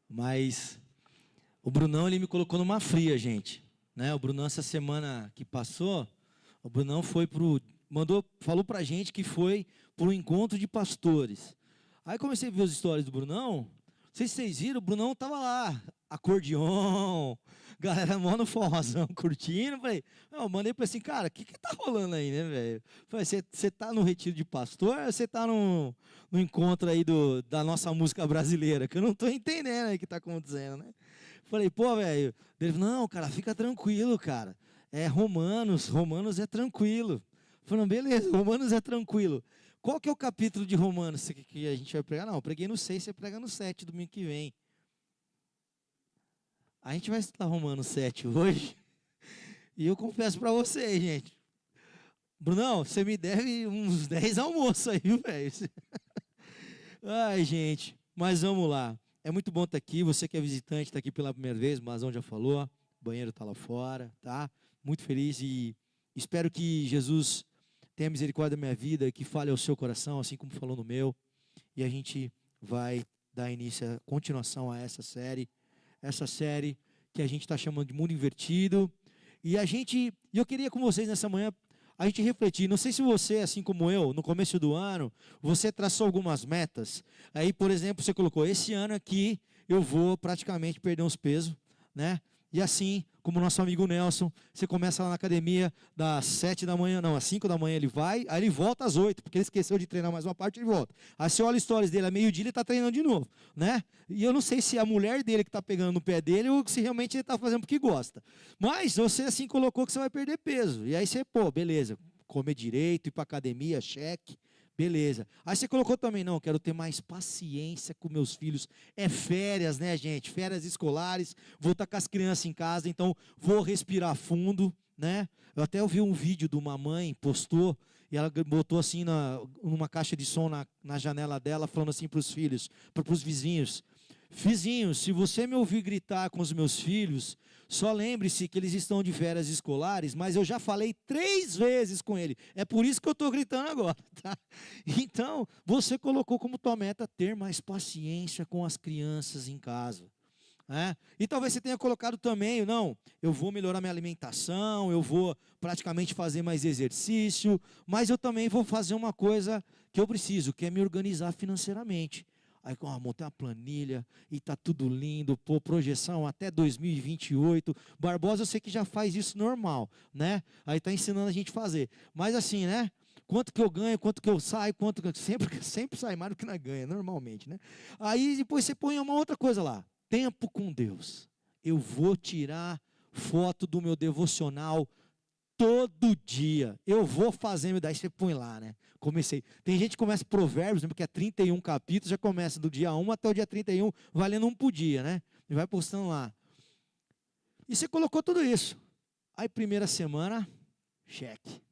Mas o Brunão, ele me colocou numa fria, gente. Né? O Brunão, essa semana que passou, o Brunão falou pra gente que foi para um encontro de pastores. Aí comecei a ver as histórias do Brunão. Não sei se vocês viram, o Brunão tava lá, acordeon, galera mó no forrozão, curtindo. Falei, eu mandei pra assim, cara, o que tá rolando aí, né, velho? Falei, você tá no retiro de pastor ou você tá no encontro aí da nossa música brasileira? Que eu não tô entendendo aí o que tá acontecendo, né? Falei, pô, velho. Ele falou, não, cara, fica tranquilo, cara. É Romanos é tranquilo. Falei, beleza, Romanos é tranquilo. Qual que é o capítulo de Romanos que a gente vai pregar? Não, eu preguei no 6, você prega no 7 domingo que vem. A gente vai estudar Romanos 7 hoje. E eu confesso pra vocês, gente. Brunão, você me deve uns 10 almoços aí, velho. Ai, gente. Mas vamos lá. É muito bom estar aqui. Você que é visitante, está aqui pela primeira vez. O Mazão já falou. O banheiro está lá fora, tá? Muito feliz e espero que Jesus tenha misericórdia da minha vida, que fale ao seu coração, assim como falou no meu. E a gente vai dar início, a continuação a essa série. Essa série que a gente está chamando de Mundo Invertido. E eu queria com vocês nessa manhã a gente refletir. Não sei se você, assim como eu, no começo do ano, você traçou algumas metas. Aí, por exemplo, você colocou, esse ano aqui eu vou praticamente perder uns pesos, né? E assim, como o nosso amigo Nelson, você começa lá na academia das 7 da manhã, não, às 5 da manhã ele vai, aí ele volta às 8, porque ele esqueceu de treinar mais uma parte, ele volta. Aí você olha as stories dele, a meio-dia ele está treinando de novo, né? E eu não sei se é a mulher dele que está pegando no pé dele ou se realmente ele está fazendo porque gosta. Mas você assim colocou que você vai perder peso. E aí você, pô, beleza, comer direito, ir para academia, cheque. Beleza. Aí você colocou também, não, quero ter mais paciência com meus filhos. É férias, né, gente? Férias escolares. Vou estar com as crianças em casa, então vou respirar fundo, né? Eu até ouvi um vídeo de uma mãe, postou, e ela botou assim numa caixa de som na janela dela, falando assim para os filhos, para os vizinhos. Vizinhos, se você me ouvir gritar com os meus filhos, só lembre-se que eles estão de férias escolares, mas eu já falei 3 vezes com ele. É por isso que eu estou gritando agora, tá? Então, você colocou como tua meta ter mais paciência com as crianças em casa. E talvez você tenha colocado também, não, eu vou melhorar minha alimentação, eu vou praticamente fazer mais exercício, mas eu também vou fazer uma coisa que eu preciso, que é me organizar financeiramente. Aí, montei uma planilha e tá tudo lindo, pô, projeção até 2028. Barbosa, eu sei que já faz isso normal, né? Aí tá ensinando a gente a fazer. Mas assim, né? Quanto que eu ganho, quanto que eu saio, quanto que sempre sai mais do que nós ganha, normalmente, né? Aí depois você põe uma outra coisa lá. Tempo com Deus. Eu vou tirar foto do meu devocional todo dia. Eu vou fazendo, daí você põe lá, né? Comecei. Tem gente que começa Provérbios, porque é 31 capítulos, já começa do dia 1 até o dia 31, valendo um por dia, né? E vai postando lá. E você colocou tudo isso. Aí, primeira semana, cheque.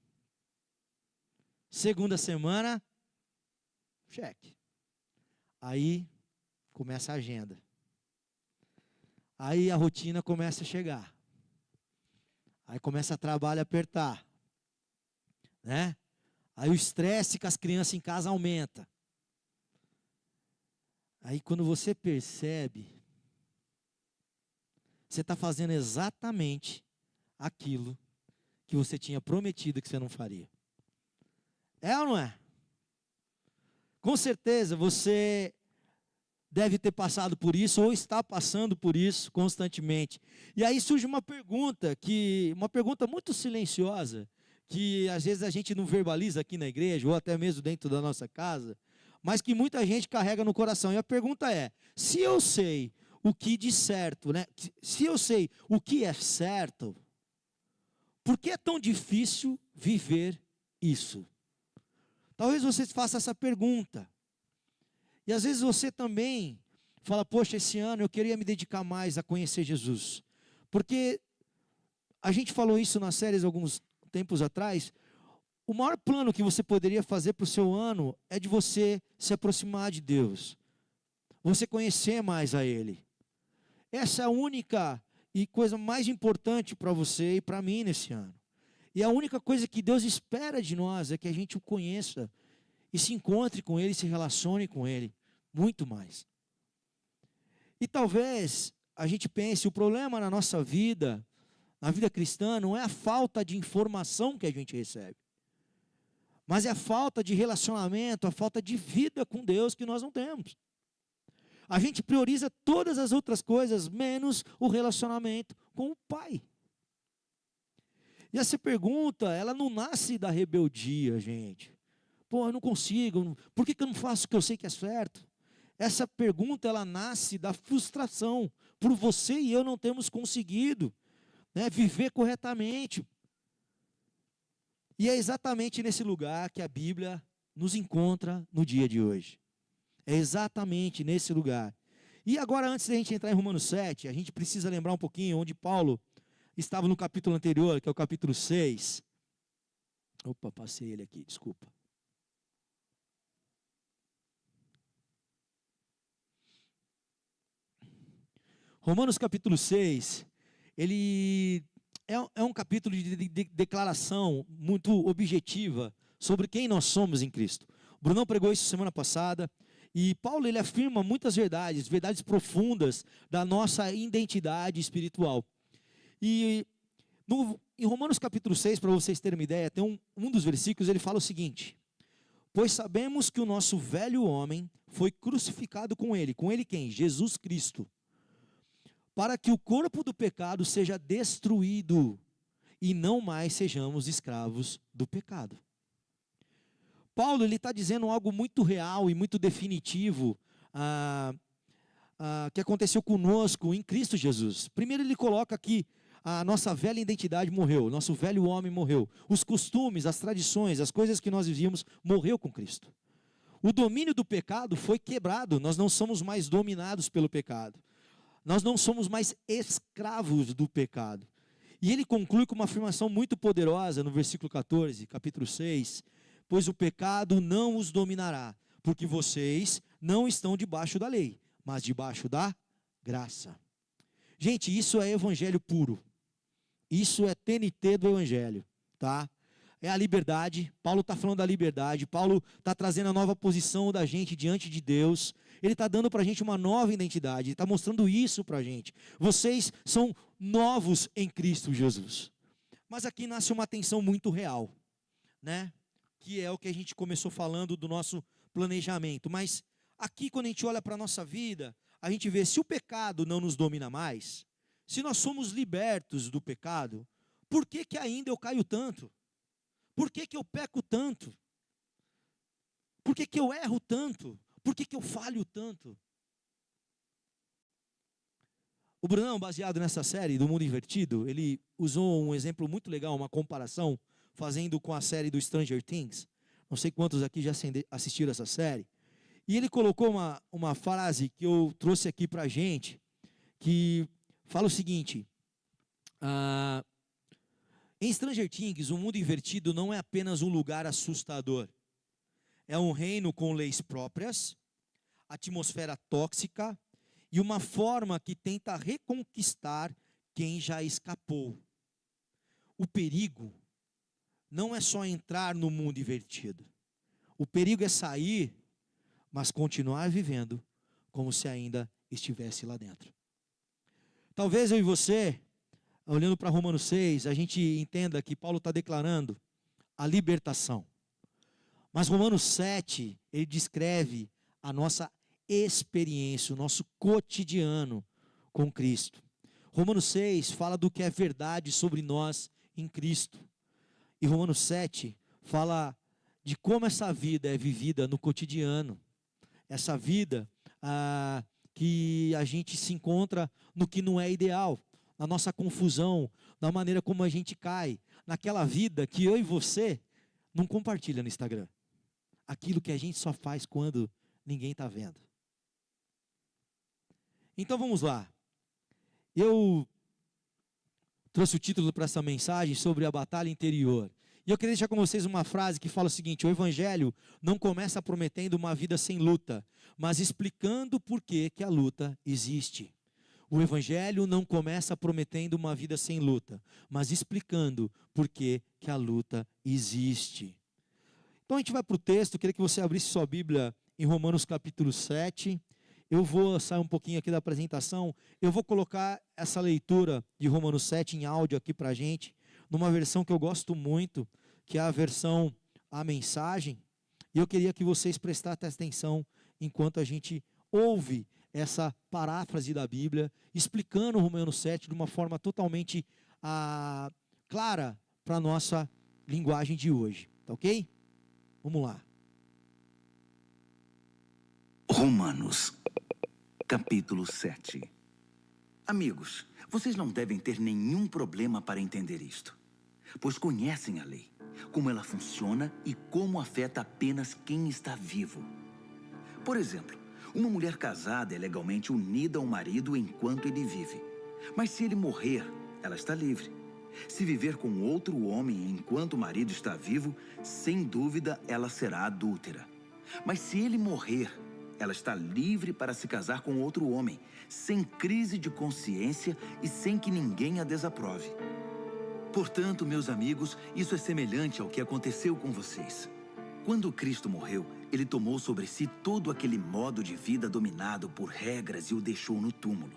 Segunda semana, cheque. Aí, começa a agenda. Aí a rotina começa a chegar. Aí começa a trabalho apertar. Né? Aí o estresse com as crianças em casa aumenta. Aí quando você percebe, você está fazendo exatamente aquilo que você tinha prometido que você não faria. É ou não é? Com certeza você deve ter passado por isso ou está passando por isso constantemente. E aí surge uma pergunta muito silenciosa, que às vezes a gente não verbaliza aqui na igreja ou até mesmo dentro da nossa casa, mas que muita gente carrega no coração. E a pergunta é: se eu sei o que de certo, né? Se eu sei o que é certo, por que é tão difícil viver isso? Talvez você faça essa pergunta. E às vezes você também fala, poxa, esse ano eu queria me dedicar mais a conhecer Jesus. Porque a gente falou isso nas séries alguns tempos atrás. O maior plano que você poderia fazer para o seu ano é de você se aproximar de Deus. Você conhecer mais a Ele. Essa é a única e coisa mais importante para você e para mim nesse ano. E a única coisa que Deus espera de nós é que a gente o conheça e se encontre com Ele, se relacione com Ele, muito mais. E talvez a gente pense, o problema na nossa vida, na vida cristã, não é a falta de informação que a gente recebe, mas é a falta de relacionamento, a falta de vida com Deus que nós não temos. A gente prioriza todas as outras coisas, menos o relacionamento com o Pai. E essa pergunta, ela não nasce da rebeldia, gente. Pô, eu não consigo, por que eu não faço o que eu sei que é certo? Essa pergunta, ela nasce da frustração, por você e eu não termos conseguido, né, viver corretamente. E é exatamente nesse lugar que a Bíblia nos encontra no dia de hoje. É exatamente nesse lugar. E agora, antes da gente entrar em Romanos 7, a gente precisa lembrar um pouquinho onde Paulo estava no capítulo anterior, que é o capítulo 6. Opa, passei ele aqui, desculpa. Romanos capítulo 6, ele é um capítulo de declaração muito objetiva sobre quem nós somos em Cristo. O Brunão pregou isso semana passada, e Paulo ele afirma muitas verdades, verdades profundas da nossa identidade espiritual. E em Romanos capítulo 6, para vocês terem uma ideia, tem um dos versículos, ele fala o seguinte: pois sabemos que o nosso velho homem foi crucificado com ele quem? Jesus Cristo, para que o corpo do pecado seja destruído e não mais sejamos escravos do pecado. Paulo ele está dizendo algo muito real e muito definitivo que aconteceu conosco em Cristo Jesus. Primeiro ele coloca que a nossa velha identidade morreu, nosso velho homem morreu. Os costumes, as tradições, as coisas que nós vivíamos, morreu com Cristo. O domínio do pecado foi quebrado, nós não somos mais dominados pelo pecado. Nós não somos mais escravos do pecado. E ele conclui com uma afirmação muito poderosa no versículo 14, capítulo 6. Pois o pecado não os dominará, porque vocês não estão debaixo da lei, mas debaixo da graça. Gente, isso é evangelho puro. Isso é TNT do evangelho, tá? É a liberdade. Paulo está falando da liberdade. Paulo está trazendo a nova posição da gente diante de Deus. Ele está dando para a gente uma nova identidade. Ele está mostrando isso para a gente. Vocês são novos em Cristo Jesus. Mas aqui nasce uma tensão muito real, né? Que é o que a gente começou falando do nosso planejamento. Mas aqui, quando a gente olha para a nossa vida, a gente vê, se o pecado não nos domina mais, se nós somos libertos do pecado, por que ainda eu caio tanto? Por que eu peco tanto? Por que eu erro tanto? Por que eu falho tanto? O Brunão, baseado nessa série do Mundo Invertido, ele usou um exemplo muito legal, uma comparação, fazendo com a série do Stranger Things. Não sei quantos aqui já assistiram essa série. E ele colocou uma frase que eu trouxe aqui para a gente, que fala o seguinte: em Stranger Things, o mundo invertido não é apenas um lugar assustador. É um reino com leis próprias, atmosfera tóxica e uma forma que tenta reconquistar quem já escapou. O perigo não é só entrar no mundo invertido. O perigo é sair, mas continuar vivendo como se ainda estivesse lá dentro. Talvez eu e você, olhando para Romanos 6, a gente entenda que Paulo está declarando a libertação. Mas Romanos 7, ele descreve a nossa experiência, o nosso cotidiano com Cristo. Romanos 6 fala do que é verdade sobre nós em Cristo. E Romanos 7 fala de como essa vida é vivida no cotidiano. Essa vida que a gente se encontra no que não é ideal, na nossa confusão, na maneira como a gente cai, naquela vida que eu e você não compartilha no Instagram. Aquilo que a gente só faz quando ninguém está vendo. Então vamos lá. Eu trouxe o título para essa mensagem sobre a batalha interior. E eu queria deixar com vocês uma frase que fala o seguinte: o Evangelho não começa prometendo uma vida sem luta, mas explicando por que a luta existe. O Evangelho não começa prometendo uma vida sem luta, mas explicando por que a luta existe. Então a gente vai para o texto, eu queria que você abrisse sua Bíblia em Romanos capítulo 7, eu vou sair um pouquinho aqui da apresentação, eu vou colocar essa leitura de Romanos 7 em áudio aqui para a gente, numa versão que eu gosto muito, que é a versão A Mensagem, e eu queria que vocês prestassem atenção enquanto a gente ouve essa paráfrase da Bíblia, explicando Romanos 7 de uma forma totalmente clara para a nossa linguagem de hoje, tá ok? Vamos lá. Romanos, capítulo 7. Amigos, vocês não devem ter nenhum problema para entender isto, pois conhecem a lei, como ela funciona e como afeta apenas quem está vivo. Por exemplo, uma mulher casada é legalmente unida ao marido enquanto ele vive, mas se ele morrer, ela está livre. Se viver com outro homem enquanto o marido está vivo, sem dúvida ela será adúltera. Mas se ele morrer, ela está livre para se casar com outro homem, sem crise de consciência e sem que ninguém a desaprove. Portanto, meus amigos, isso é semelhante ao que aconteceu com vocês. Quando Cristo morreu, ele tomou sobre si todo aquele modo de vida dominado por regras e o deixou no túmulo.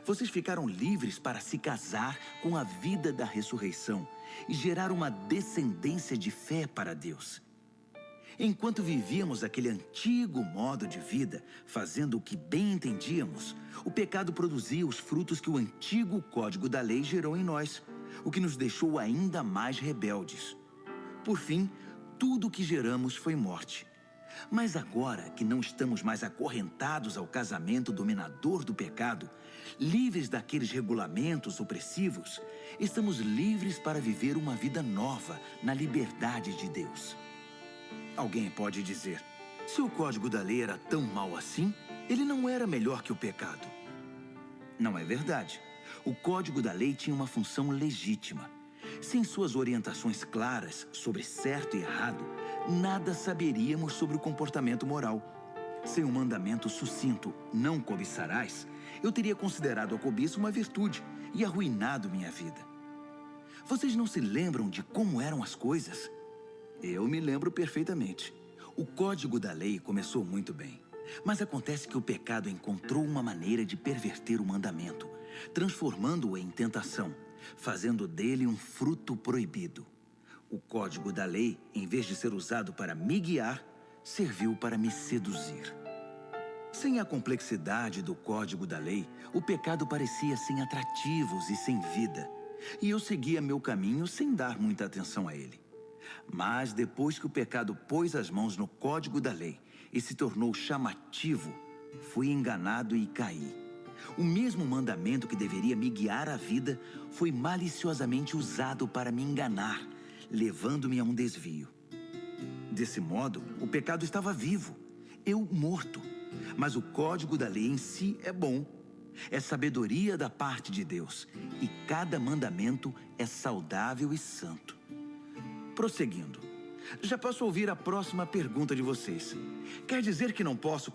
Vocês ficaram livres para se casar com a vida da ressurreição e gerar uma descendência de fé para Deus. Enquanto vivíamos aquele antigo modo de vida, fazendo o que bem entendíamos, o pecado produzia os frutos que o antigo código da lei gerou em nós, o que nos deixou ainda mais rebeldes. Por fim, tudo o que geramos foi morte. Mas agora que não estamos mais acorrentados ao casamento dominador do pecado, livres daqueles regulamentos opressivos, estamos livres para viver uma vida nova na liberdade de Deus. Alguém pode dizer, se o código da lei era tão mau assim, ele não era melhor que o pecado. Não é verdade. O código da lei tinha uma função legítima. Sem suas orientações claras sobre certo e errado, nada saberíamos sobre o comportamento moral. Sem um mandamento sucinto, não cobiçarás, eu teria considerado a cobiça uma virtude e arruinado minha vida. Vocês não se lembram de como eram as coisas? Eu me lembro perfeitamente. O código da lei começou muito bem, mas acontece que o pecado encontrou uma maneira de perverter o mandamento, transformando-o em tentação, fazendo dele um fruto proibido. O código da lei, em vez de ser usado para me guiar, serviu para me seduzir. Sem a complexidade do código da lei, o pecado parecia sem atrativos e sem vida, e eu seguia meu caminho sem dar muita atenção a ele. Mas depois que o pecado pôs as mãos no código da lei e se tornou chamativo, fui enganado e caí. O mesmo mandamento que deveria me guiar à vida foi maliciosamente usado para me enganar, levando-me a um desvio. Desse modo, o pecado estava vivo, eu morto. Mas o código da lei em si é bom. É sabedoria da parte de Deus, e cada mandamento é saudável e santo. Prosseguindo, já posso ouvir a próxima pergunta de vocês. Quer dizer que não posso...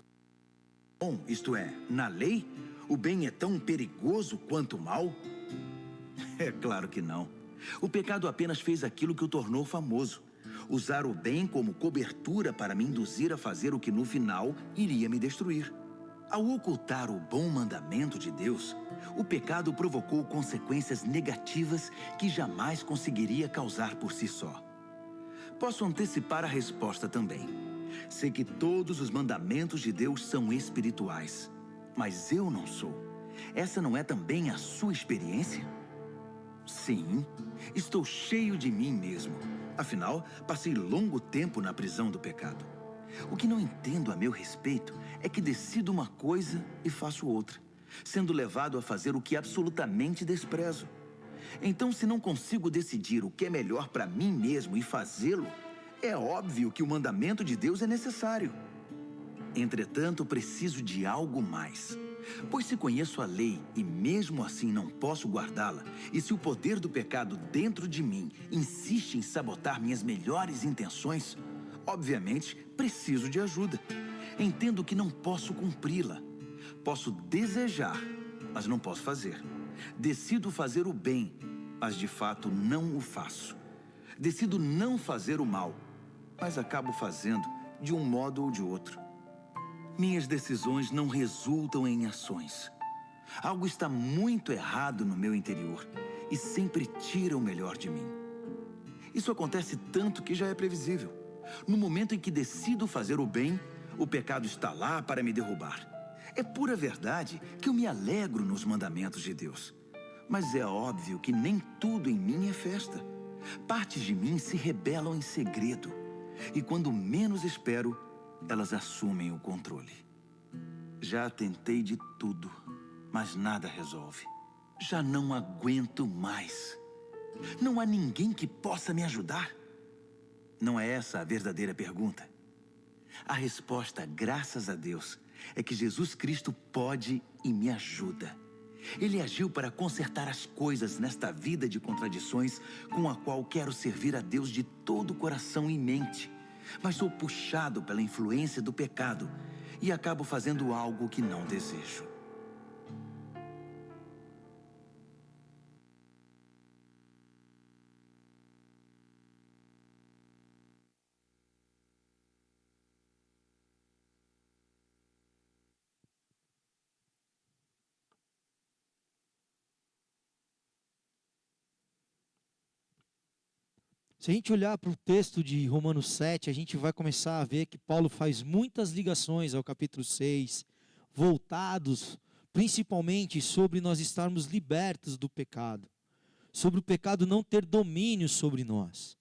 Bom, isto é, na lei, o bem é tão perigoso quanto o mal? É claro que não. O pecado apenas fez aquilo que o tornou famoso. Usar o bem como cobertura para me induzir a fazer o que no final iria me destruir. Ao ocultar o bom mandamento de Deus, o pecado provocou consequências negativas que jamais conseguiria causar por si só. Posso antecipar a resposta também. Sei que todos os mandamentos de Deus são espirituais, mas eu não sou. Essa não é também a sua experiência? Sim, estou cheio de mim mesmo. Afinal, passei longo tempo na prisão do pecado. O que não entendo a meu respeito é que decido uma coisa e faço outra, sendo levado a fazer o que absolutamente desprezo. Então, se não consigo decidir o que é melhor para mim mesmo e fazê-lo, é óbvio que o mandamento de Deus é necessário. Entretanto, preciso de algo mais. Pois se conheço a lei e mesmo assim não posso guardá-la, e se o poder do pecado dentro de mim insiste em sabotar minhas melhores intenções, obviamente preciso de ajuda. Entendo que não posso cumpri-la. Posso desejar, mas não posso fazer. Decido fazer o bem, mas de fato não o faço. Decido não fazer o mal, mas acabo fazendo de um modo ou de outro. Minhas decisões não resultam em ações. Algo está muito errado no meu interior e sempre tira o melhor de mim. Isso acontece tanto que já é previsível. No momento em que decido fazer o bem, o pecado está lá para me derrubar. É pura verdade que eu me alegro nos mandamentos de Deus. Mas é óbvio que nem tudo em mim é festa. Partes de mim se rebelam em segredo. E quando menos espero, elas assumem o controle. Já tentei de tudo, mas nada resolve. Já não aguento mais. Não há ninguém que possa me ajudar? Não é essa a verdadeira pergunta? A resposta, graças a Deus, é que Jesus Cristo pode e me ajuda. Ele agiu para consertar as coisas nesta vida de contradições com a qual quero servir a Deus de todo o coração e mente. Mas sou puxado pela influência do pecado e acabo fazendo algo que não desejo. Se a gente olhar para o texto de Romanos 7, a gente vai começar a ver que Paulo faz muitas ligações ao capítulo 6, voltados principalmente sobre nós estarmos libertos do pecado, sobre o pecado não ter domínio sobre nós.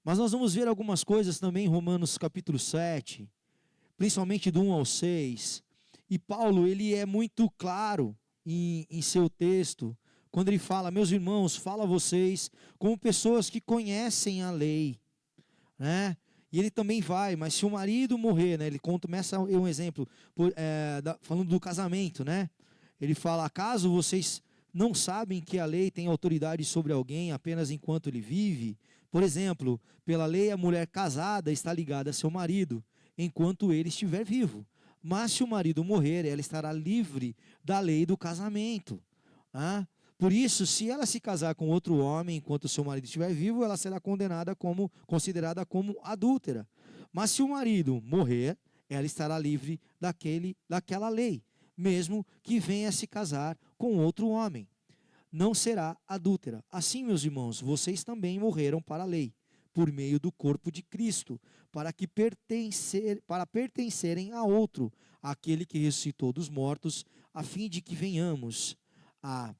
Mas nós vamos ver algumas coisas também em Romanos capítulo 7, principalmente do 1 ao 6. E Paulo, ele é muito claro em seu texto, quando ele fala: meus irmãos, falo a vocês como pessoas que conhecem a lei, né? E ele também vai, mas se o marido morrer, né? Ele começa um exemplo, falando do casamento, né? Ele fala: acaso vocês não sabem que a lei tem autoridade sobre alguém apenas enquanto ele vive? Por exemplo, pela lei a mulher casada está ligada a seu marido, enquanto ele estiver vivo. Mas se o marido morrer, ela estará livre da lei do casamento. Ah? Por isso, se ela se casar com outro homem enquanto seu marido estiver vivo, ela será considerada como adúltera. Mas se o marido morrer, ela estará livre daquela lei, mesmo que venha se casar com outro homem. Não será adúltera. Assim, meus irmãos, vocês também morreram para a lei, por meio do corpo de Cristo, para pertencerem a outro, aquele que ressuscitou dos mortos, a fim de que venhamos a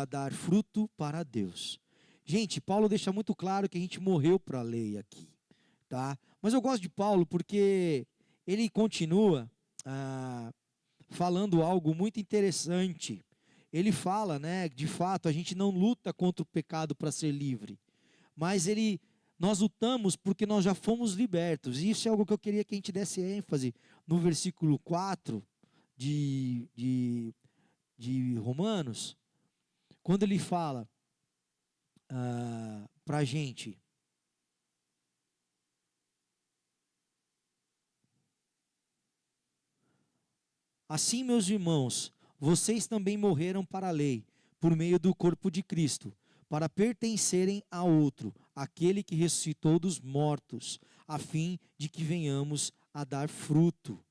dar fruto para Deus. Gente, Paulo deixa muito claro que a gente morreu para a lei aqui, tá? Mas eu gosto de Paulo porque ele continua falando algo muito interessante. Ele fala, né, de fato, a gente não luta contra o pecado para ser livre, mas nós lutamos porque nós já fomos libertos. E isso é algo que eu queria que a gente desse ênfase no versículo 4 de Romanos, quando ele fala para a gente: assim, meus irmãos, vocês também morreram para a lei, por meio do corpo de Cristo, para pertencerem a outro, aquele que ressuscitou dos mortos, a fim de que venhamos a dar fruto.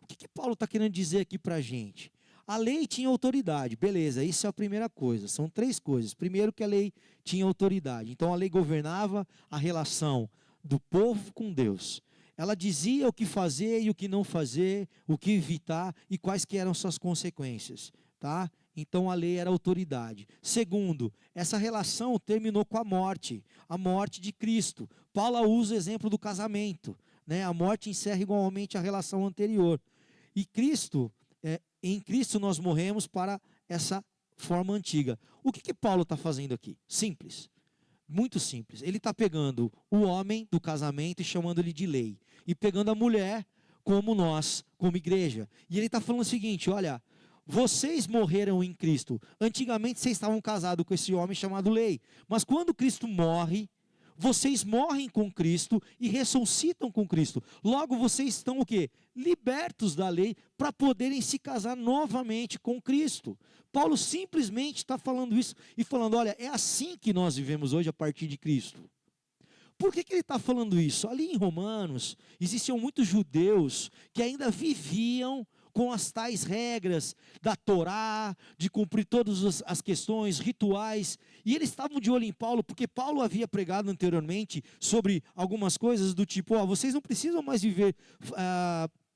O que Paulo está querendo dizer aqui para a gente? A lei tinha autoridade, beleza, isso é a primeira coisa. São três coisas. Primeiro, que a lei tinha autoridade. Então a lei governava a relação do povo com Deus. Ela dizia o que fazer e o que não fazer, o que evitar e quais que eram suas consequências, tá? Então a lei era autoridade. Segundo, essa relação terminou com a morte de Cristo. Paulo usa o exemplo do casamento, né? A morte encerra igualmente a relação anterior. E em Cristo nós morremos para essa forma antiga. O que Paulo está fazendo aqui? Simples, muito simples. Ele está pegando o homem do casamento e chamando ele de lei, e pegando a mulher como nós, como igreja. E ele está falando o seguinte: olha, vocês morreram em Cristo. Antigamente vocês estavam casados com esse homem chamado lei, mas quando Cristo morre, vocês morrem com Cristo e ressuscitam com Cristo. Logo vocês estão o quê? Libertos da lei para poderem se casar novamente com Cristo. Paulo simplesmente está falando isso e falando: olha, é assim que nós vivemos hoje a partir de Cristo. Por que ele está falando isso? Ali em Romanos, existiam muitos judeus que ainda viviam com as tais regras da Torá, de cumprir todas as questões, rituais, e eles estavam de olho em Paulo, porque Paulo havia pregado anteriormente sobre algumas coisas do tipo, vocês não precisam mais viver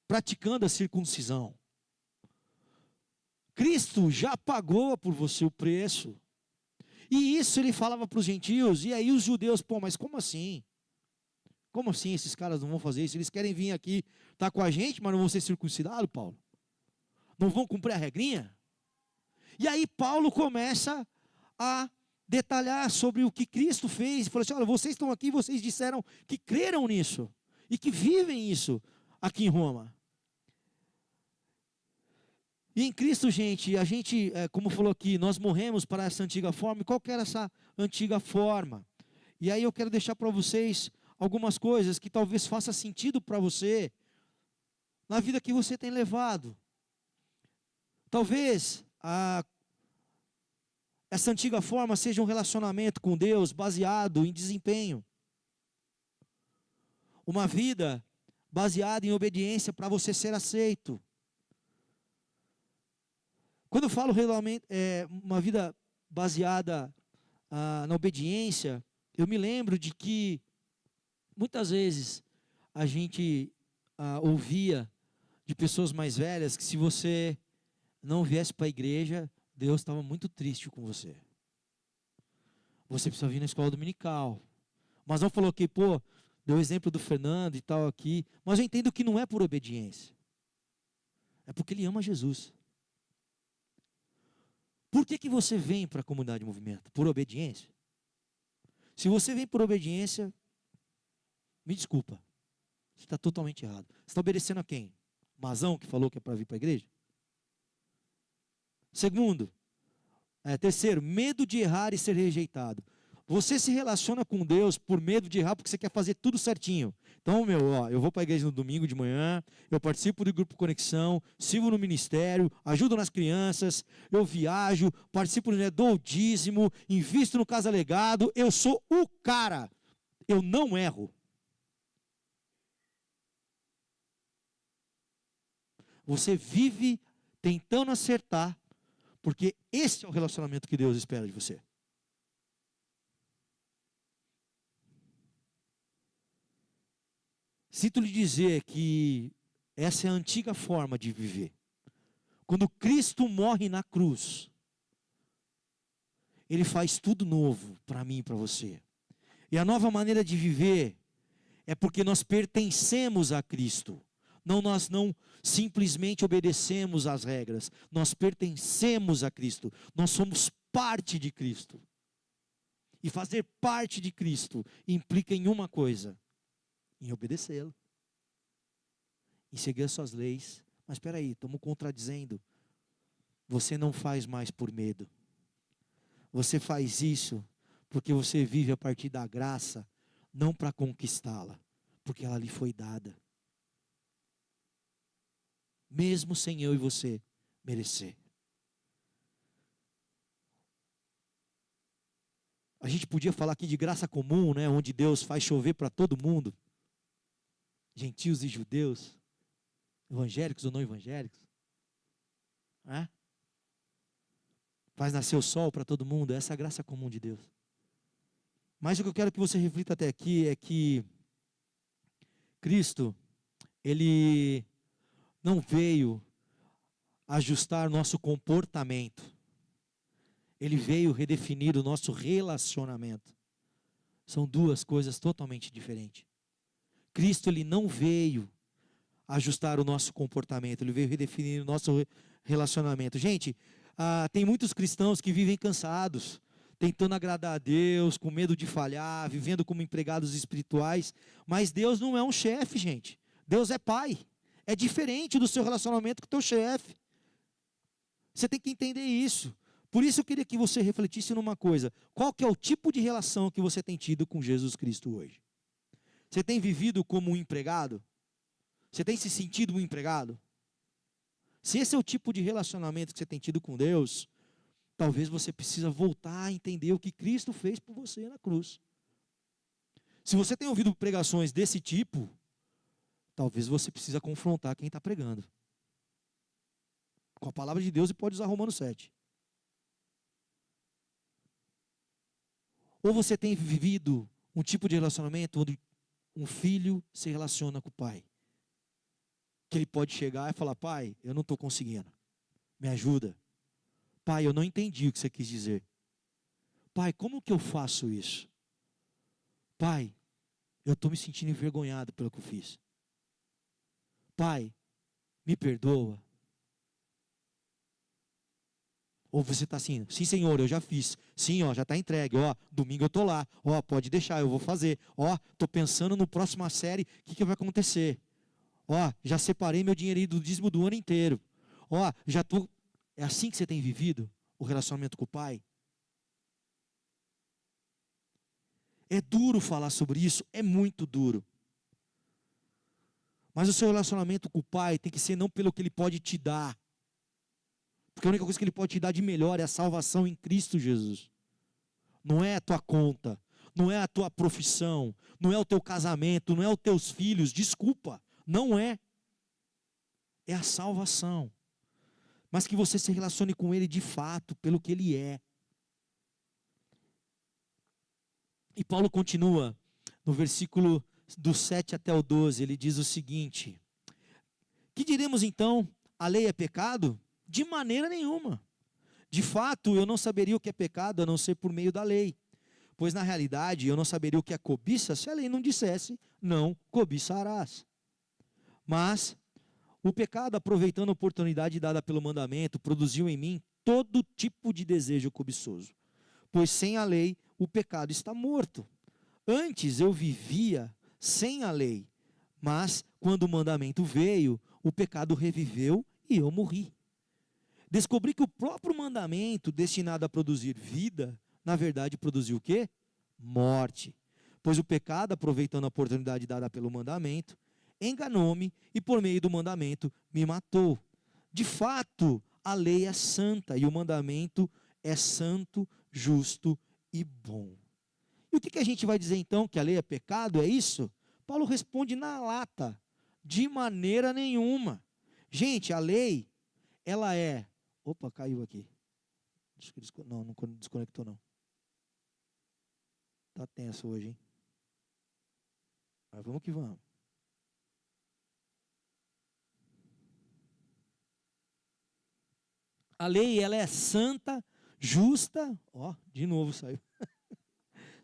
praticando a circuncisão. Cristo já pagou por você o preço. E isso ele falava para os gentios, e aí os judeus, mas como assim? Como assim esses caras não vão fazer isso? Eles querem vir aqui, estar com a gente, mas não vão ser circuncidados, Paulo? Não vão cumprir a regrinha? E aí Paulo começa a detalhar sobre o que Cristo fez. Ele falou assim, olha, vocês estão aqui, vocês disseram que creram nisso, e que vivem isso aqui em Roma. E em Cristo, gente, a gente, como falou aqui, nós morremos para essa antiga forma. E qual que era essa antiga forma? E aí eu quero deixar para vocês algumas coisas que talvez faça sentido para você na vida que você tem levado. Talvez essa antiga forma seja um relacionamento com Deus baseado em desempenho. Uma vida baseada em obediência para você ser aceito. Quando eu falo uma vida baseada na obediência, eu me lembro de que muitas vezes a gente ouvia de pessoas mais velhas que se você não viesse para a igreja, Deus estava muito triste com você. Você precisa vir na escola dominical. Mas não falou que, deu o exemplo do Fernando e tal aqui, mas eu entendo que não é por obediência. É porque ele ama Jesus. Por que você vem para a comunidade de movimento? Por obediência? Se você vem por obediência, me desculpa, você está totalmente errado. Você está obedecendo a quem? Mazão que falou que é para vir para a igreja? Terceiro, medo de errar e ser rejeitado. Você se relaciona com Deus por medo de errar porque você quer fazer tudo certinho. Então, eu vou para a igreja no domingo de manhã, eu participo do grupo Conexão, sirvo no ministério, ajudo nas crianças, eu viajo, participo dou o dízimo, invisto no Casa Legado, eu sou o cara. Eu não erro. Você vive tentando acertar, porque esse é o relacionamento que Deus espera de você. Sinto lhe dizer que essa é a antiga forma de viver. Quando Cristo morre na cruz, Ele faz tudo novo para mim e para você. E a nova maneira de viver é porque nós pertencemos a Cristo. Nós não simplesmente obedecemos às regras. Nós pertencemos a Cristo. Nós somos parte de Cristo. E fazer parte de Cristo implica em uma coisa: em obedecê-lo, em seguir as suas leis. Mas espera aí, estamos contradizendo. Você não faz mais por medo. Você faz isso porque você vive a partir da graça, não para conquistá-la, porque ela lhe foi dada. Mesmo sem eu e você merecer. A gente podia falar aqui de graça comum, né, onde Deus faz chover para todo mundo. Gentios e judeus, evangélicos ou não evangélicos. Faz nascer o sol para todo mundo, essa é a graça comum de Deus. Mas o que eu quero que você reflita até aqui é que Cristo, Ele não veio ajustar nosso comportamento. Ele veio redefinir o nosso relacionamento. São duas coisas totalmente diferentes. Cristo, Ele não veio ajustar o nosso comportamento. Ele veio redefinir o nosso relacionamento. Gente, tem muitos cristãos que vivem cansados, tentando agradar a Deus, com medo de falhar, vivendo como empregados espirituais. Mas Deus não é um chefe, gente. Deus é pai. É diferente do seu relacionamento com o teu chefe. Você tem que entender isso. Por isso eu queria que você refletisse numa coisa. Qual que é o tipo de relação que você tem tido com Jesus Cristo hoje? Você tem vivido como um empregado? Você tem se sentido um empregado? Se esse é o tipo de relacionamento que você tem tido com Deus, talvez você precisa voltar a entender o que Cristo fez por você na cruz. Se você tem ouvido pregações desse tipo, talvez você precisa confrontar quem está pregando com a palavra de Deus e pode usar Romanos 7. Ou você tem vivido um tipo de relacionamento onde um filho se relaciona com o pai, que ele pode chegar e falar: pai, eu não estou conseguindo, me ajuda. Pai, eu não entendi o que você quis dizer. Pai, como que eu faço isso? Pai, eu estou me sentindo envergonhado pelo que eu fiz. Pai, me perdoa. Ou você está assim: sim, Senhor, eu já fiz. Sim, ó, já está entregue. Ó, domingo eu estou lá. Ó, pode deixar, eu vou fazer. Ó, estou pensando no próxima série, o que vai acontecer. Ó, já separei meu dinheirinho do dízimo do ano inteiro. Ó, já estou... É assim que você tem vivido o relacionamento com o pai? É duro falar sobre isso, é muito duro. Mas o seu relacionamento com o pai tem que ser não pelo que ele pode te dar. Porque a única coisa que ele pode te dar de melhor é a salvação em Cristo Jesus. Não é a tua conta, não é a tua profissão, não é o teu casamento, não é os teus filhos, desculpa, não é. É a salvação. Mas que você se relacione com ele de fato, pelo que ele é. E Paulo continua, no versículo do 7 até o 12, ele diz o seguinte: que diremos então? A lei é pecado? De maneira nenhuma. De fato, eu não saberia o que é pecado a não ser por meio da lei. Pois na realidade, eu não saberia o que é cobiça se a lei não dissesse: não cobiçarás. Mas o pecado, aproveitando a oportunidade dada pelo mandamento, produziu em mim todo tipo de desejo cobiçoso. Pois sem a lei, o pecado está morto. Antes eu vivia sem a lei, mas quando o mandamento veio, o pecado reviveu e eu morri. Descobri que o próprio mandamento, destinado a produzir vida, na verdade produziu o quê? Morte. Pois o pecado, aproveitando a oportunidade dada pelo mandamento, enganou-me e por meio do mandamento me matou. De fato, a lei é santa e o mandamento é santo, justo e bom. E o que a gente vai dizer então? Que a lei é pecado? É isso? Paulo responde na lata: de maneira nenhuma. Gente, a lei, ela é... Opa, caiu aqui. Não desconectou não. Tá tenso hoje, hein? Mas vamos que vamos. A lei, ela é santa, justa. Ó, de novo saiu.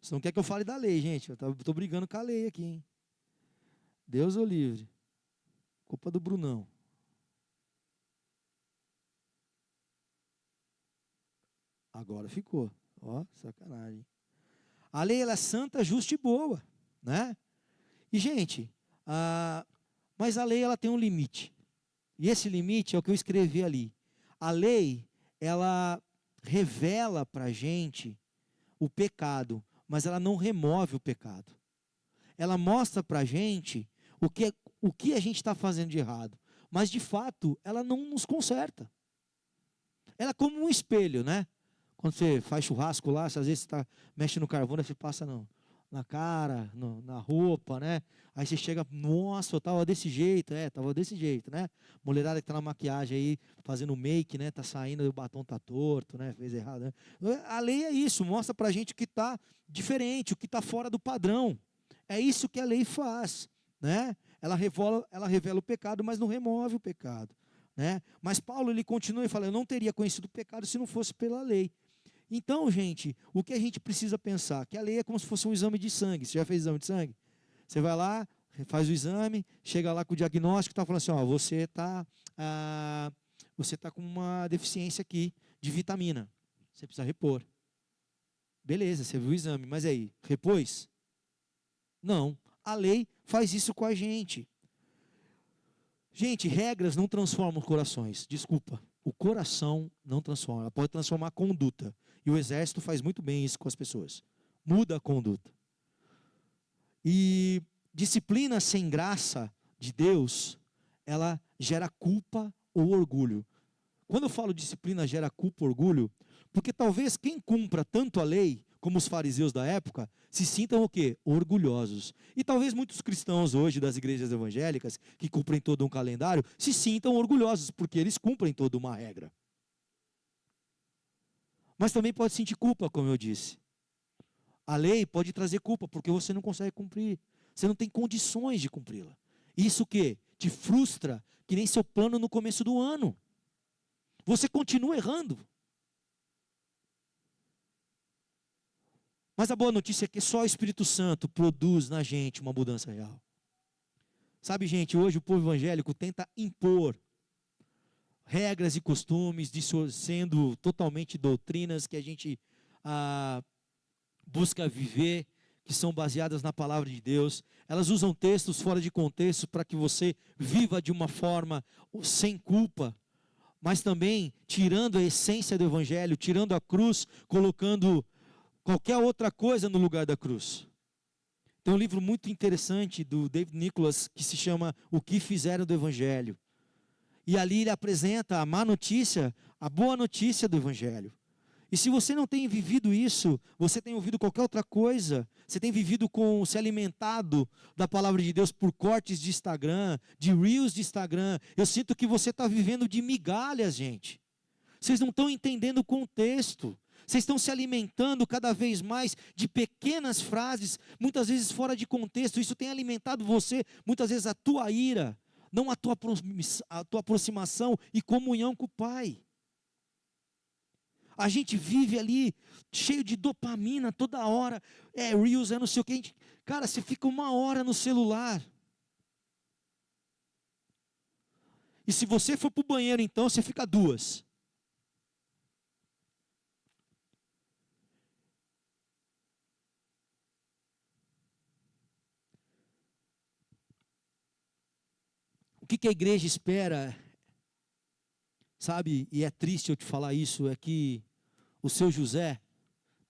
Você não quer que eu fale da lei, gente. Eu tô brigando com a lei aqui, hein? Deus o livre. Culpa do Brunão. Agora ficou. Ó, sacanagem. A lei, ela é santa, justa e boa, né? E, gente, mas a lei, ela tem um limite. E esse limite é o que eu escrevi ali. A lei, ela revela para a gente o pecado, mas ela não remove o pecado. Ela mostra para a gente o que a gente está fazendo de errado. Mas, de fato, ela não nos conserta. Ela é como um espelho, né? Quando você faz churrasco lá, às vezes você mexe no carvão, você passa na cara, na roupa, né? Aí você chega, nossa, eu tava desse jeito, tava desse jeito, né? Mulherada que tá na maquiagem aí, fazendo make, né? Tá saindo, o batom tá torto, né? Fez errado, né? A lei é isso, mostra pra gente o que tá diferente, o que tá fora do padrão. É isso que a lei faz, né? Ela revela o pecado, mas não remove o pecado, né? Mas Paulo, ele continua e fala: eu não teria conhecido o pecado se não fosse pela lei. Então, gente, o que a gente precisa pensar? Que a lei é como se fosse um exame de sangue. Você já fez exame de sangue? Você vai lá, faz o exame, chega lá com o diagnóstico, está falando assim: ó, você tá com uma deficiência aqui de vitamina. Você precisa repor. Beleza, você viu o exame, mas aí, repôs? Não. A lei faz isso com a gente. Gente, regras não transformam corações. Desculpa. O coração não transforma. Ela pode transformar a conduta. E o exército faz muito bem isso com as pessoas. Muda a conduta. E disciplina sem graça de Deus, ela gera culpa ou orgulho. Quando eu falo disciplina gera culpa ou orgulho, porque talvez quem cumpra tanto a lei, como os fariseus da época, se sintam o quê? Orgulhosos. E talvez muitos cristãos hoje das igrejas evangélicas, que cumprem todo um calendário, se sintam orgulhosos, porque eles cumprem toda uma regra. Mas também pode sentir culpa, como eu disse. A lei pode trazer culpa, porque você não consegue cumprir. Você não tem condições de cumpri-la. Isso o quê? Te frustra, que nem seu plano no começo do ano. Você continua errando. Mas a boa notícia é que só o Espírito Santo produz na gente uma mudança real. Sabe, gente, hoje o povo evangélico tenta impor regras e costumes, sendo totalmente doutrinas que a gente busca viver, que são baseadas na palavra de Deus. Elas usam textos fora de contexto para que você viva de uma forma sem culpa, mas também tirando a essência do evangelho, tirando a cruz, colocando qualquer outra coisa no lugar da cruz. Tem um livro muito interessante do David Nicholas que se chama O que Fizeram do Evangelho. E ali ele apresenta a má notícia, a boa notícia do evangelho. E se você não tem vivido isso, você tem ouvido qualquer outra coisa, você tem se alimentado da palavra de Deus por cortes de Instagram, de reels de Instagram, eu sinto que você está vivendo de migalhas, gente. Vocês não estão entendendo o contexto. Vocês estão se alimentando cada vez mais de pequenas frases, muitas vezes fora de contexto. Isso tem alimentado você, muitas vezes a tua ira, não a tua aproximação e comunhão com o Pai. A gente vive ali cheio de dopamina toda hora, reels, não sei o que. Cara, você fica 1 hora no celular. E se você for para o banheiro então, você fica 2. O que a igreja espera, sabe, e é triste eu te falar isso, é que o seu José,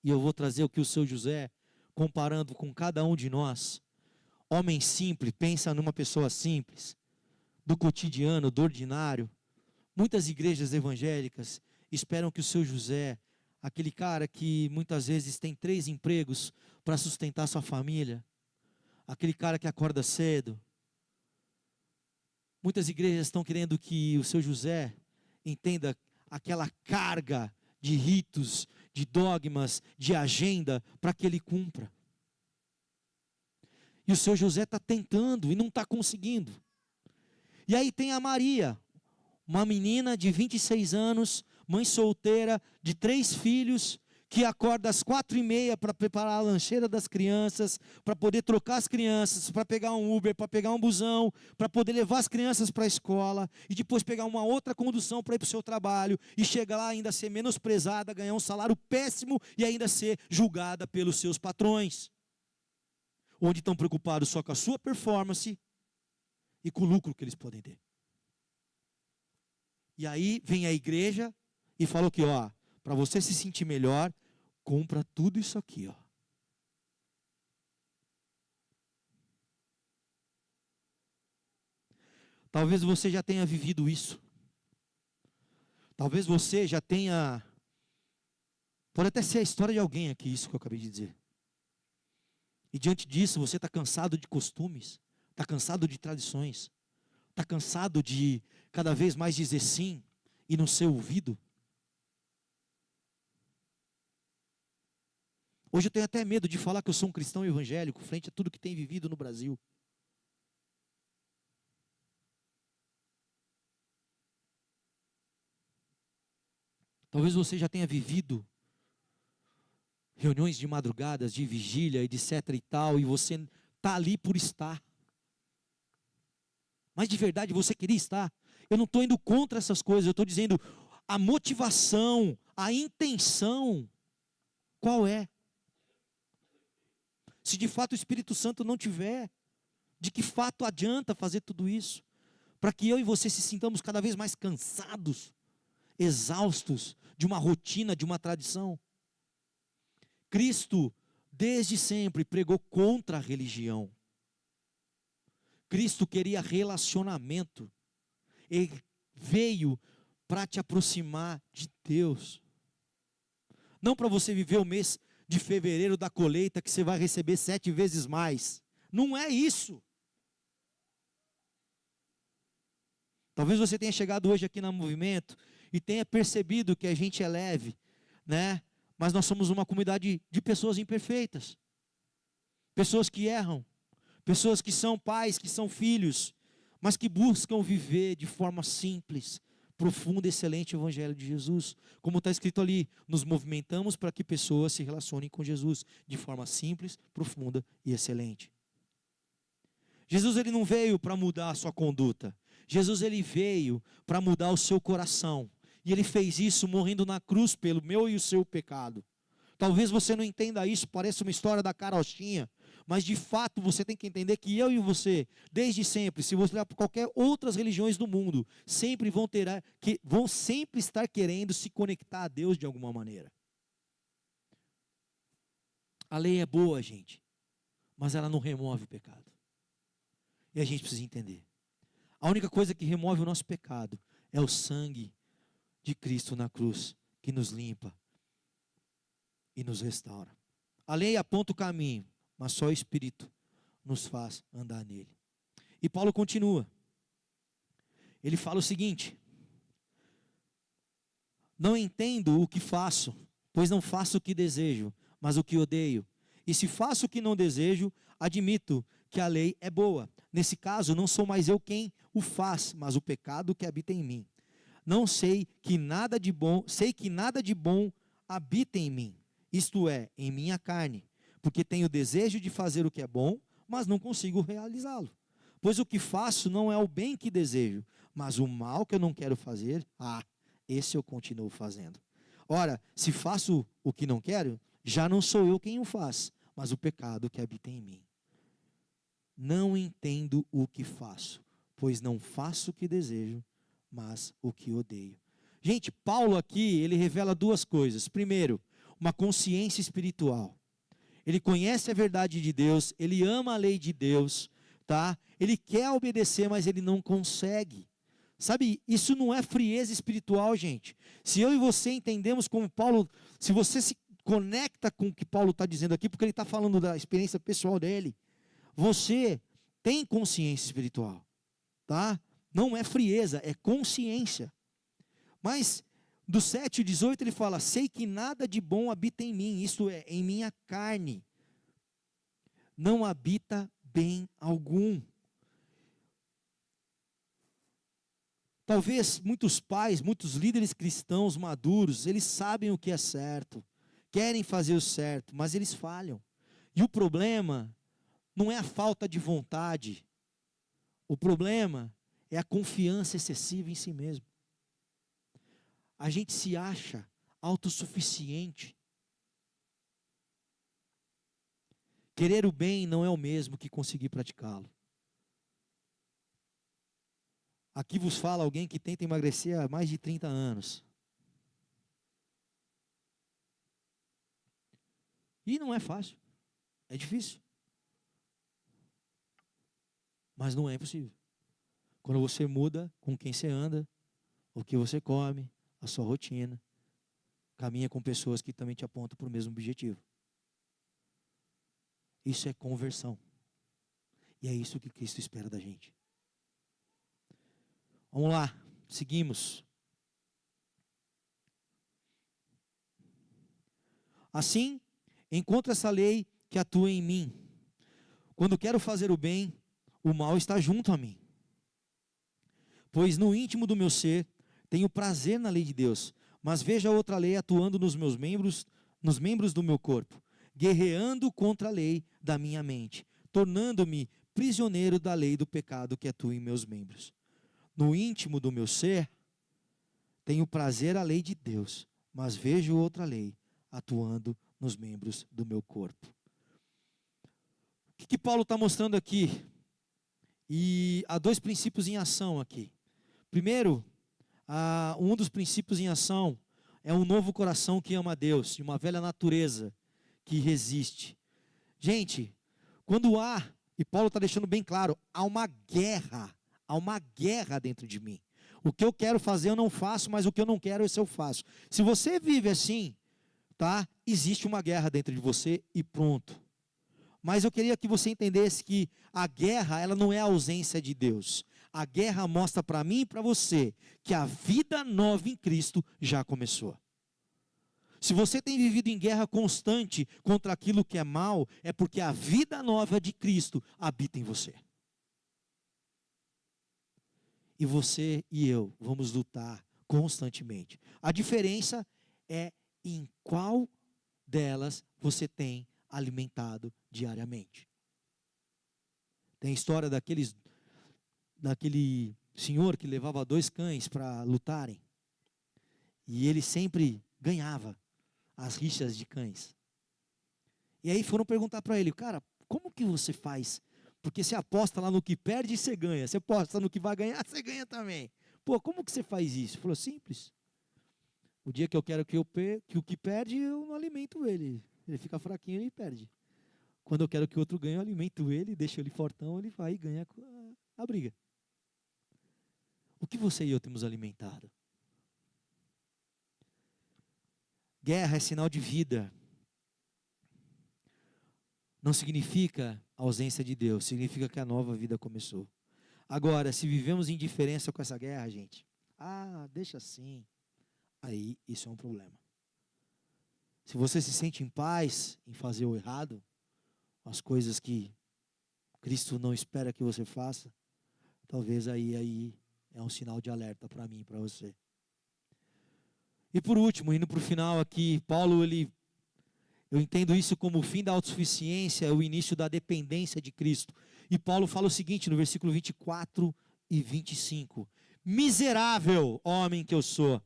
e eu vou trazer o que o seu José, comparando com cada um de nós, homem simples, pensa numa pessoa simples, do cotidiano, do ordinário. Muitas igrejas evangélicas esperam que o seu José, aquele cara que muitas vezes tem 3 empregos para sustentar sua família, aquele cara que acorda cedo. Muitas igrejas estão querendo que o seu José entenda aquela carga de ritos, de dogmas, de agenda, para que ele cumpra. E o seu José está tentando e não está conseguindo. E aí tem a Maria, uma menina de 26 anos, mãe solteira, de 3 filhos, que acorda às 4h30 para preparar a lancheira das crianças, para poder trocar as crianças, para pegar um Uber, para pegar um busão, para poder levar as crianças para a escola, e depois pegar uma outra condução para ir para o seu trabalho, e chegar lá ainda ser menosprezada, ganhar um salário péssimo, e ainda ser julgada pelos seus patrões. Onde estão preocupados só com a sua performance, e com o lucro que eles podem ter. E aí vem a igreja, e fala que, para você se sentir melhor, compra tudo isso aqui, Talvez você já tenha vivido isso. Talvez você já tenha... Pode até ser a história de alguém aqui, isso que eu acabei de dizer. E diante disso, você está cansado de costumes, está cansado de tradições, está cansado de cada vez mais dizer sim e não ser ouvido. Hoje eu tenho até medo de falar que eu sou um cristão evangélico frente a tudo que tem vivido no Brasil. Talvez você já tenha vivido reuniões de madrugadas, de vigília, etc e tal, e você está ali por estar. Mas de verdade você queria estar. Eu não estou indo contra essas coisas, eu estou dizendo a motivação, a intenção, qual é? Se de fato o Espírito Santo não tiver, de que fato adianta fazer tudo isso? Para que eu e você se sintamos cada vez mais cansados, exaustos de uma rotina, de uma tradição. Cristo, desde sempre, pregou contra a religião. Cristo queria relacionamento. Ele veio para te aproximar de Deus. Não para você viver o mês de fevereiro da colheita que você vai receber 7 vezes mais. Não é isso. Talvez você tenha chegado hoje aqui no movimento e tenha percebido que a gente é leve, né? Mas nós somos uma comunidade de pessoas imperfeitas. Pessoas que erram. Pessoas que são pais, que são filhos, mas que buscam viver de forma simples, profunda e excelente o Evangelho de Jesus. Como está escrito ali, nos movimentamos para que pessoas se relacionem com Jesus de forma simples, profunda e excelente. Jesus ele não veio para mudar a sua conduta. Jesus ele veio para mudar o seu coração. E ele fez isso morrendo na cruz pelo meu e o seu pecado. Talvez você não entenda isso, parece uma história da carochinha, mas de fato você tem que entender que eu e você, desde sempre, se você olhar para qualquer outras religiões do mundo, sempre vão sempre estar querendo se conectar a Deus de alguma maneira. A lei é boa, gente, mas ela não remove o pecado. E a gente precisa entender. A única coisa que remove o nosso pecado é o sangue de Cristo na cruz, que nos limpa e nos restaura. A lei aponta o caminho, mas só o Espírito nos faz andar nele. E Paulo continua. Ele fala o seguinte: não entendo o que faço, pois não faço o que desejo, mas o que odeio. E se faço o que não desejo, admito que a lei é boa. Nesse caso, não sou mais eu quem o faz, mas o pecado que habita em mim. Não sei que nada de bom habita em mim, isto é, em minha carne, porque tenho desejo de fazer o que é bom, mas não consigo realizá-lo. Pois o que faço não é o bem que desejo, mas o mal que eu não quero fazer, esse eu continuo fazendo. Ora, se faço o que não quero, já não sou eu quem o faz, mas o pecado que habita em mim. Não entendo o que faço, pois não faço o que desejo, mas o que odeio. Gente, Paulo aqui, ele revela duas coisas. Primeiro, uma consciência espiritual. Ele conhece a verdade de Deus, ele ama a lei de Deus, tá? Ele quer obedecer, mas ele não consegue. Sabe, isso não é frieza espiritual, gente. Se eu e você entendemos como Paulo, se você se conecta com o que Paulo está dizendo aqui, porque ele está falando da experiência pessoal dele, você tem consciência espiritual, tá? Não é frieza, é consciência. Mas do 7 ao 18 ele fala: sei que nada de bom habita em mim, isto é, em minha carne. Não habita bem algum. Talvez muitos pais, muitos líderes cristãos maduros, eles sabem o que é certo, querem fazer o certo, mas eles falham. E o problema não é a falta de vontade, o problema é a confiança excessiva em si mesmo. A gente se acha autossuficiente. Querer o bem não é o mesmo que conseguir praticá-lo. Aqui vos fala alguém que tenta emagrecer há mais de 30 anos. E não é fácil. É difícil. Mas não é impossível. Quando você muda com quem você anda, o que você come, a sua rotina, caminha com pessoas que também te apontam para o mesmo objetivo. Isso é conversão. E é isso que Cristo espera da gente. Vamos lá, seguimos. Assim, encontro essa lei que atua em mim. Quando quero fazer o bem, o mal está junto a mim. Pois no íntimo do meu ser, tenho prazer na lei de Deus, mas vejo a outra lei atuando nos membros do meu corpo, guerreando contra a lei da minha mente, tornando-me prisioneiro da lei do pecado que atua em meus membros. No íntimo do meu ser, tenho prazer a lei de Deus, mas vejo outra lei atuando nos membros do meu corpo. O que Paulo está mostrando aqui? E há dois princípios em ação aqui. Primeiro, um dos princípios em ação é um novo coração que ama a Deus, e uma velha natureza que resiste. Gente, quando e Paulo está deixando bem claro, há uma guerra dentro de mim. O que eu quero fazer eu não faço, mas o que eu não quero, esse eu faço. Se você vive assim, tá? Existe uma guerra dentro de você e pronto. Mas eu queria que você entendesse que a guerra, ela não é a ausência de Deus. A guerra mostra para mim e para você que a vida nova em Cristo já começou. Se você tem vivido em guerra constante contra aquilo que é mal, é porque a vida nova de Cristo habita em você. E você e eu vamos lutar constantemente. A diferença é em qual delas você tem alimentado diariamente. Tem a história daquele senhor que levava 2 cães para lutarem. E ele sempre ganhava as rixas de cães. E aí foram perguntar para ele, cara, como que você faz? Porque você aposta lá no que perde, você ganha. Você aposta no que vai ganhar, você ganha também. Pô, como que você faz isso? Ele falou, simples. O dia que eu quero que o que perde, eu não alimento ele. Ele fica fraquinho, ele perde. Quando eu quero que o outro ganhe, eu alimento ele, deixo ele fortão, ele vai e ganha a briga. O que você e eu temos alimentado? Guerra é sinal de vida. Não significa ausência de Deus, significa que a nova vida começou. Agora, se vivemos indiferença com essa guerra, gente, deixa assim, aí isso é um problema. Se você se sente em paz em fazer o errado, as coisas que Cristo não espera que você faça, talvez aí é um sinal de alerta para mim e para você. E por último, indo para o final aqui, Paulo, eu entendo isso como o fim da autossuficiência, o início da dependência de Cristo. E Paulo fala o seguinte no versículo 24 e 25. Miserável homem que eu sou,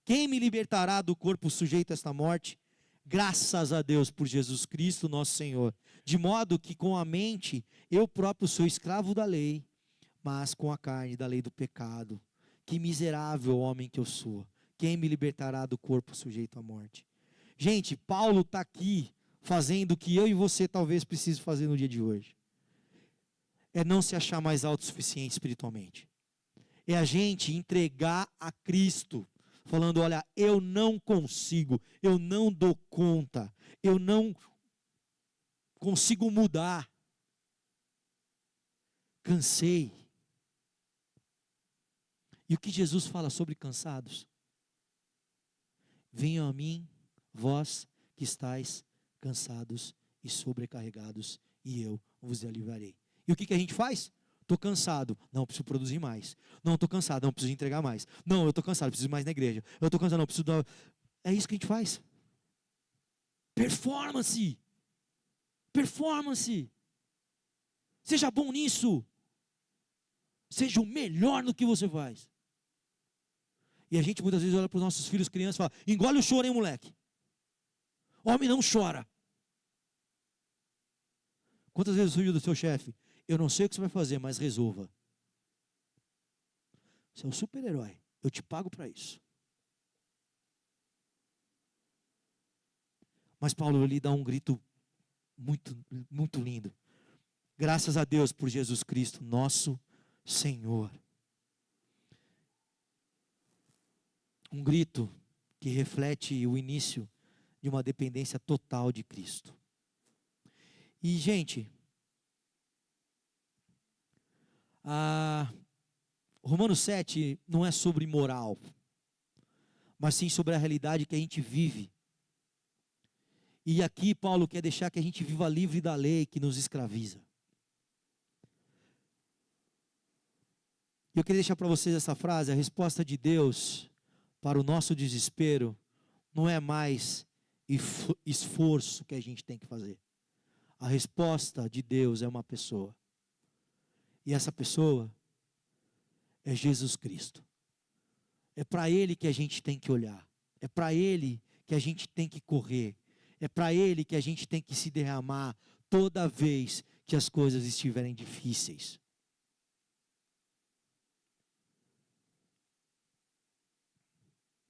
quem me libertará do corpo sujeito a esta morte? Graças a Deus por Jesus Cristo nosso Senhor. De modo que com a mente eu próprio sou escravo da lei, mas com a carne da lei do pecado. Que miserável homem que eu sou, quem me libertará do corpo sujeito à morte? Gente, Paulo está aqui fazendo o que eu e você talvez precise fazer no dia de hoje. É não se achar mais autossuficiente espiritualmente. É a gente entregar a Cristo, falando, olha, eu não consigo, eu não dou conta, eu não consigo mudar. Cansei. E o que Jesus fala sobre cansados? Venham a mim, vós que estáis cansados e sobrecarregados, e eu vos aliviarei. E o que a gente faz? Estou cansado, não, preciso produzir mais. Não, estou cansado, não, preciso entregar mais. Não, eu estou cansado, preciso ir mais na igreja. Eu estou cansado, não, preciso dar... É isso que a gente faz. Performance. Performance. Seja bom nisso. Seja o melhor no que você faz. E a gente muitas vezes olha para os nossos filhos, crianças, e fala, engole o choro, hein, moleque. Homem não chora. Quantas vezes surgiu do seu chefe? Eu não sei o que você vai fazer, mas resolva. Você é um super-herói. Eu te pago para isso. Mas Paulo ali dá um grito muito, muito lindo. Graças a Deus por Jesus Cristo, nosso Senhor. Um grito que reflete o início de uma dependência total de Cristo. E, gente, Romanos 7 não é sobre moral, mas sim sobre a realidade que a gente vive. E aqui Paulo quer deixar que a gente viva livre da lei que nos escraviza. Eu queria deixar para vocês essa frase: a resposta de Deus para o nosso desespero não é mais esforço que a gente tem que fazer. A resposta de Deus é uma pessoa. E essa pessoa é Jesus Cristo. É para Ele que a gente tem que olhar. É para Ele que a gente tem que correr. É para Ele que a gente tem que se derramar toda vez que as coisas estiverem difíceis.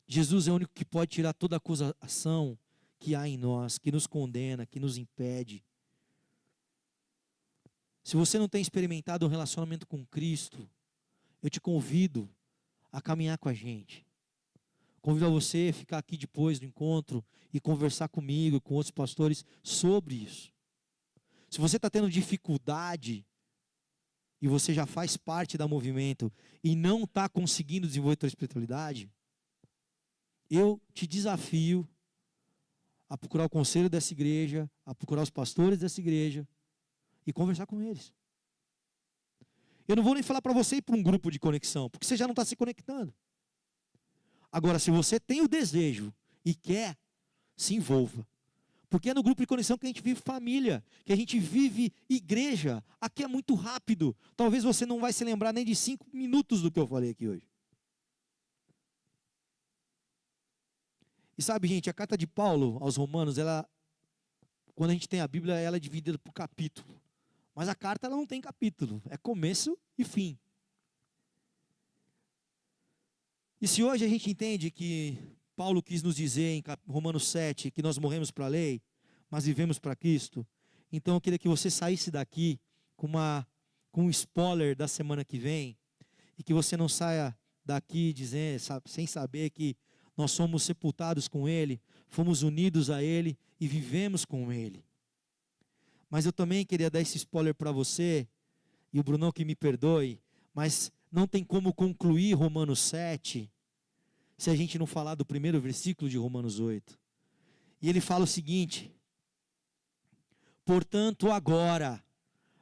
Jesus é o único que pode tirar toda a acusação que há em nós, que nos condena, que nos impede. Se você não tem experimentado um relacionamento com Cristo, eu te convido a caminhar com a gente. Convido a você a ficar aqui depois do encontro e conversar comigo e com outros pastores sobre isso. Se você está tendo dificuldade e você já faz parte da movimento e não está conseguindo desenvolver a sua espiritualidade, eu te desafio a procurar o conselho dessa igreja, a procurar os pastores dessa igreja e conversar com eles. Eu não vou nem falar para você ir para um grupo de conexão, porque você já não está se conectando. Agora, se você tem o desejo e quer, se envolva. Porque é no grupo de conexão que a gente vive família, que a gente vive igreja. Aqui é muito rápido. Talvez você não vai se lembrar nem de 5 minutos do que eu falei aqui hoje. E sabe, gente, a carta de Paulo aos Romanos, quando a gente tem a Bíblia, ela é dividida por capítulo. Mas a carta ela não tem capítulo, é começo e fim. E se hoje a gente entende que Paulo quis nos dizer em Romanos 7 que nós morremos para a lei, mas vivemos para Cristo, então eu queria que você saísse daqui com um spoiler da semana que vem, e que você não saia daqui sem saber que nós somos sepultados com Ele, fomos unidos a Ele e vivemos com Ele. Mas eu também queria dar esse spoiler para você, e o Brunão que me perdoe, mas não tem como concluir Romanos 7, se a gente não falar do primeiro versículo de Romanos 8. E ele fala o seguinte: portanto agora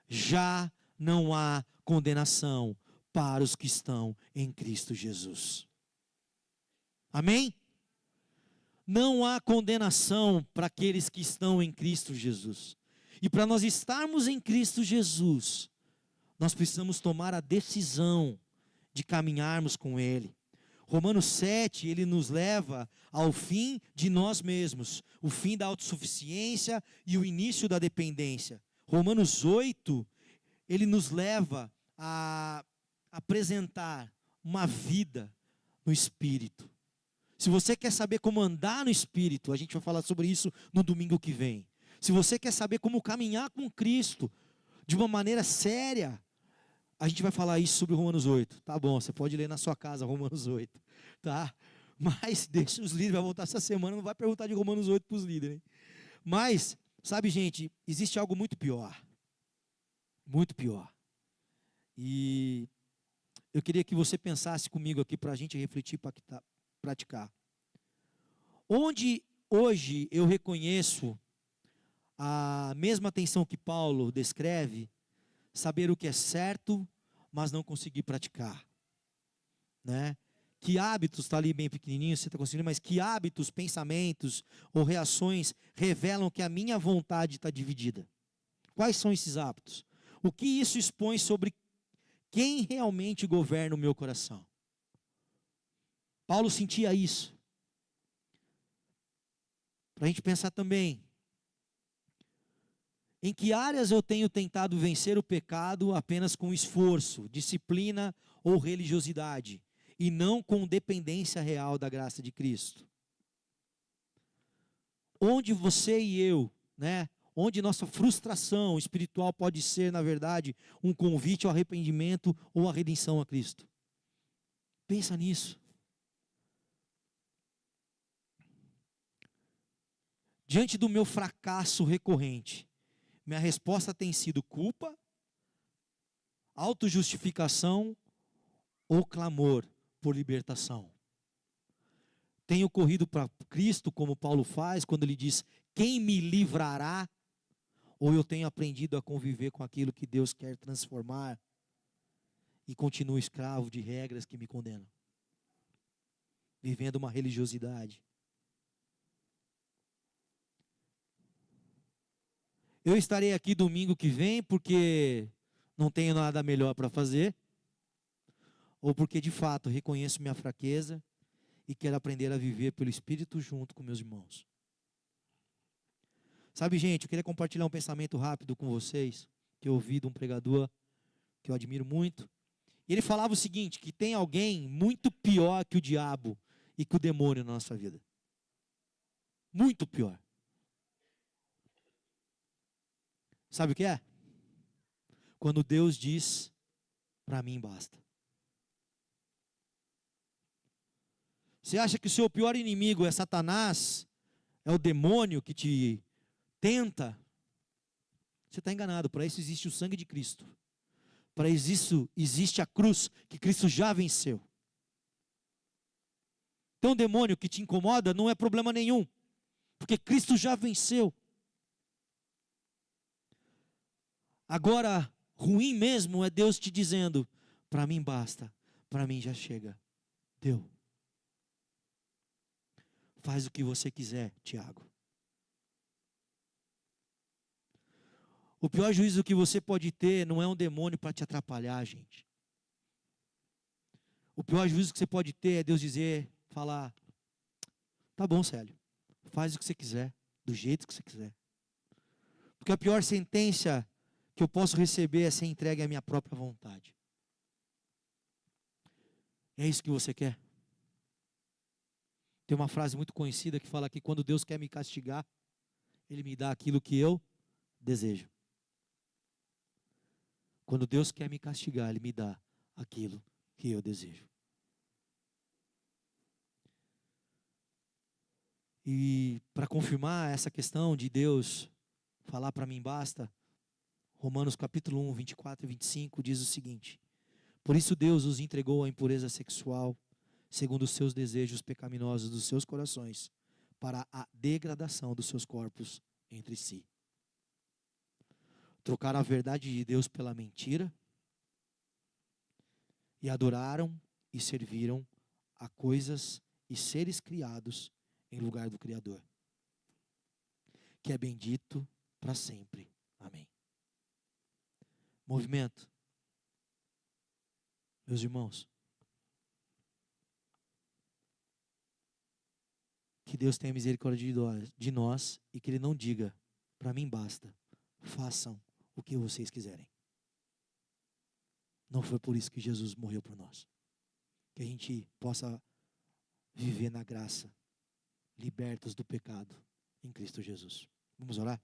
já não há condenação para os que estão em Cristo Jesus. Amém? Não há condenação para aqueles que estão em Cristo Jesus. E para nós estarmos em Cristo Jesus, nós precisamos tomar a decisão de caminharmos com Ele. Romanos 7, ele nos leva ao fim de nós mesmos, o fim da autossuficiência e o início da dependência. Romanos 8, ele nos leva a apresentar uma vida no Espírito. Se você quer saber como andar no Espírito, a gente vai falar sobre isso no domingo que vem. Se você quer saber como caminhar com Cristo de uma maneira séria, a gente vai falar isso sobre Romanos 8. Tá bom, você pode ler na sua casa Romanos 8, tá? Mas deixa os líderes, vai voltar essa semana, não vai perguntar de Romanos 8 para os líderes, hein? Mas, sabe, gente, existe algo muito pior. Muito pior. E eu queria que você pensasse comigo aqui para a gente refletir, para praticar. Onde hoje eu reconheço a mesma atenção que Paulo descreve, saber o que é certo, mas não conseguir praticar, né? Que hábitos, está ali bem pequenininho, você está conseguindo, mas que hábitos, pensamentos ou reações revelam que a minha vontade está dividida? Quais são esses hábitos? O que isso expõe sobre quem realmente governa o meu coração? Paulo sentia isso. Para a gente pensar também, em que áreas eu tenho tentado vencer o pecado apenas com esforço, disciplina ou religiosidade, e não com dependência real da graça de Cristo? Onde você e eu, né? Onde nossa frustração espiritual pode ser, na verdade, um convite ao arrependimento ou à redenção a Cristo? Pensa nisso. Diante do meu fracasso recorrente, minha resposta tem sido culpa, autojustificação ou clamor por libertação? Tenho corrido para Cristo, como Paulo faz, quando ele diz: quem me livrará? Ou eu tenho aprendido a conviver com aquilo que Deus quer transformar e continuo escravo de regras que me condenam, vivendo uma religiosidade? Eu estarei aqui domingo que vem porque não tenho nada melhor para fazer, ou porque de fato reconheço minha fraqueza e quero aprender a viver pelo Espírito junto com meus irmãos. Sabe, gente, eu queria compartilhar um pensamento rápido com vocês, que eu ouvi de um pregador que eu admiro muito. E ele falava o seguinte, que tem alguém muito pior que o diabo e que o demônio na nossa vida. Muito pior. Sabe o que é? Quando Deus diz: para mim basta. Você acha que o seu pior inimigo é Satanás? É o demônio que te tenta? Você está enganado. Para isso existe o sangue de Cristo. Para isso existe a cruz que Cristo já venceu. Então o demônio que te incomoda não é problema nenhum, porque Cristo já venceu. Agora, ruim mesmo é Deus te dizendo: para mim basta, para mim já chega. Deu. Faz o que você quiser, Tiago. O pior juízo que você pode ter não é um demônio para te atrapalhar, gente. O pior juízo que você pode ter é Deus falar: tá bom, Célio, faz o que você quiser, do jeito que você quiser. Porque a pior sentença que eu posso receber é ser entregue à minha própria vontade. É isso que você quer? Tem uma frase muito conhecida que fala que quando Deus quer me castigar, Ele me dá aquilo que eu desejo. Quando Deus quer me castigar, Ele me dá aquilo que eu desejo. E para confirmar essa questão de Deus falar para mim basta, Romanos capítulo 1, 24 e 25 diz o seguinte: por isso Deus os entregou à impureza sexual, segundo os seus desejos pecaminosos dos seus corações, para a degradação dos seus corpos entre si. Trocaram a verdade de Deus pela mentira, e adoraram e serviram a coisas e seres criados em lugar do Criador, que é bendito para sempre. Amém. Movimento. Meus irmãos, que Deus tenha misericórdia de nós e que Ele não diga: para mim basta, façam o que vocês quiserem. Não foi por isso que Jesus morreu por nós. Que a gente possa viver na graça, libertos do pecado em Cristo Jesus. Vamos orar?